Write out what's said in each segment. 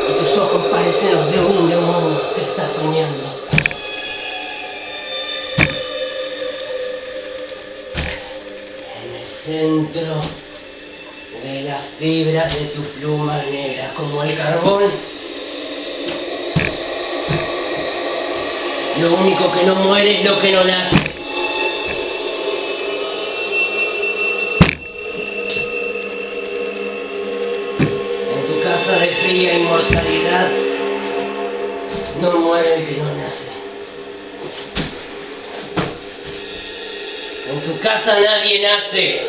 Y tus ojos parecen los de un demonio que está soñando. En el centro de las fibras de tu pluma negra, como el carbón, lo único que no muere es lo que no nace. De fría inmortalidad, no muere el que no nace. En tu casa nadie nace.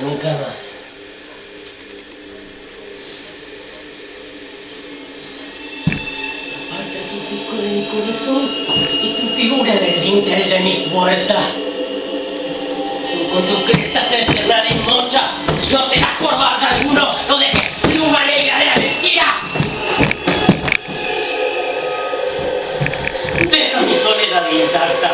Nunca más. Aparta tu pico de mi corazón y tu figura del dintel de mi puerta. Con tu cresta cercenada y mocha, no te das por barda alguno, no dejes pluma negra de la mentira. Deja mi soledad intacta.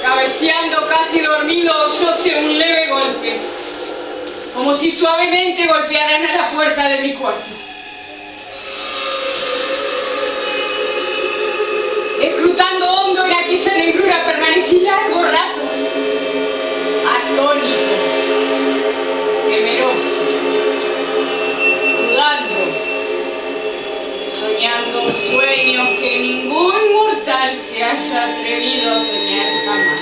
Cabeceando, casi dormido, oyóse un leve golpe, como si suavemente golpearan a la puerta de mi cuarto. Escrutando hondo en aquella negrura permanecí largo rato, atónito, temeroso, dudando, soñando sueños que ningún mortal se haya atrevido a soñar jamás.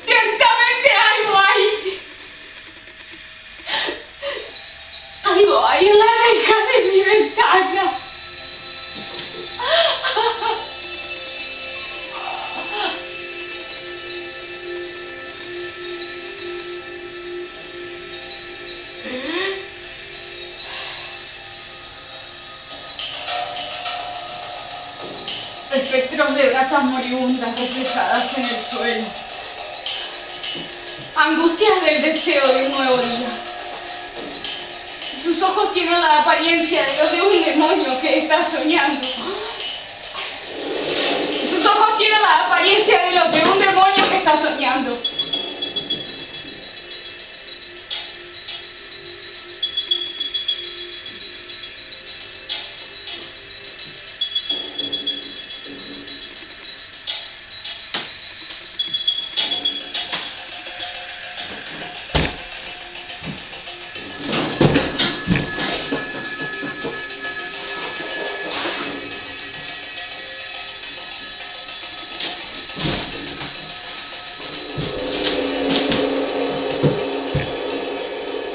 Ciertamente algo hay. Algo hay en la reja de mi ventana. espectros de brasas moribundas reflejadas en el suelo. Angustias del deseo de un nuevo día. Sus ojos tienen la apariencia de los de un demonio que está soñando. Sus ojos tienen la apariencia de los de un demonio que está soñando.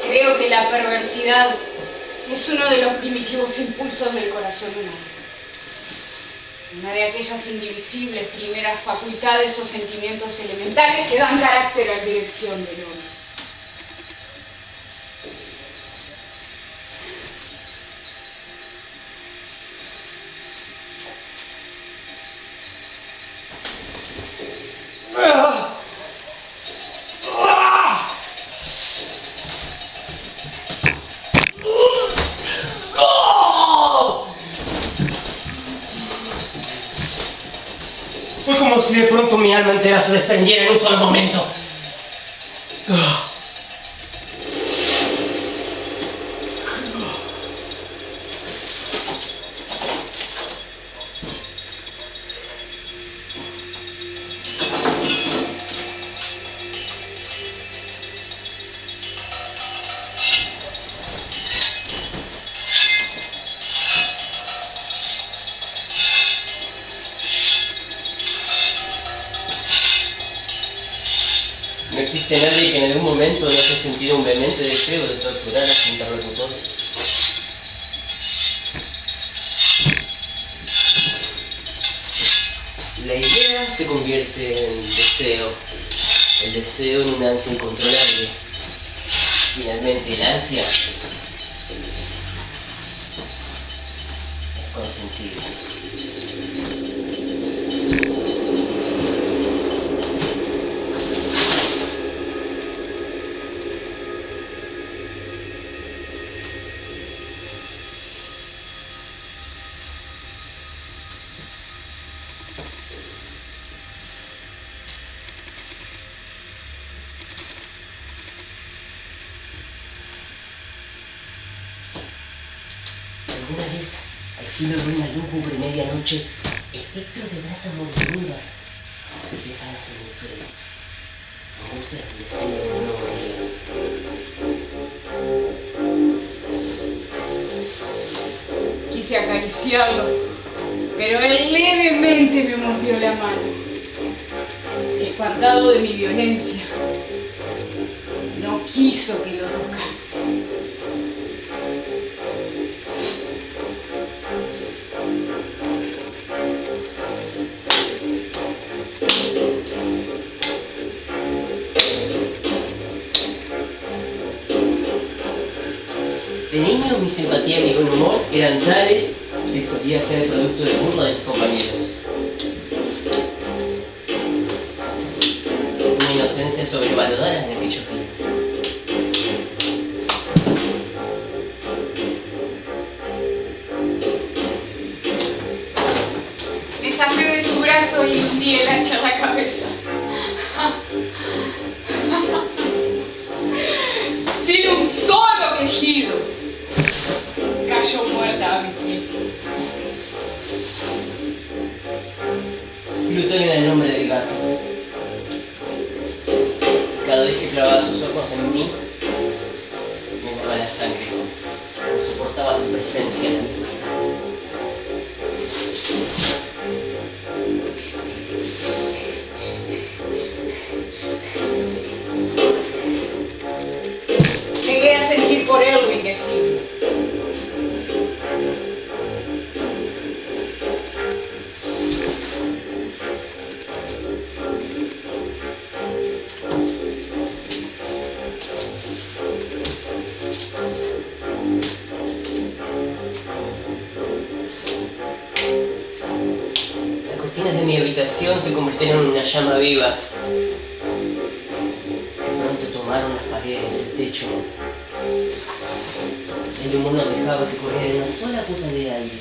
Creo que la perversidad es uno de los primitivos impulsos del corazón humano. Una de aquellas indivisibles primeras facultades o sentimientos elementales que dan carácter a la dirección del hombre. Fue como si de pronto mi alma entera se desprendiera en un solo momento. No existe nadie que en algún momento no haya sentido un vehemente deseo de torturar a su interlocutor. La idea se convierte en deseo, el deseo en una ansia incontrolable. Finalmente el ansia es consentida. Alguna vez, al filo de una lúgubre medianoche, espectros de brasas moribundas reflejadas en el suelo. Angustias del deseo de un nuevo día. Quise acariciarlo, pero él levemente me mordió la mano. Espantado de mi violencia, no quiso que lo tocase. De niño mi simpatía y mi buen humor eran tales que solía ser el producto de burla de mis compañeros. Una inocencia sobrevalorada en aquellos días. Me zafé de su brazo y hundí el hacha en la cabeza. Sin un solo quejido, cayó muerta a mis pies. Plutón era el nombre del gato. Cada vez que clavaba sus ojos en mí, me daba la sangre. No soportaba su presencia en la misma sangre. Llegué a sentir por Elwin que sí. habitación se convirtieron en una llama viva. De pronto tomaron las paredes, el techo. El humo no dejaba que corriera una sola gota de aire.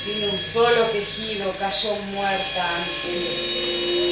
Sin un solo quejido cayó muerta ante mí.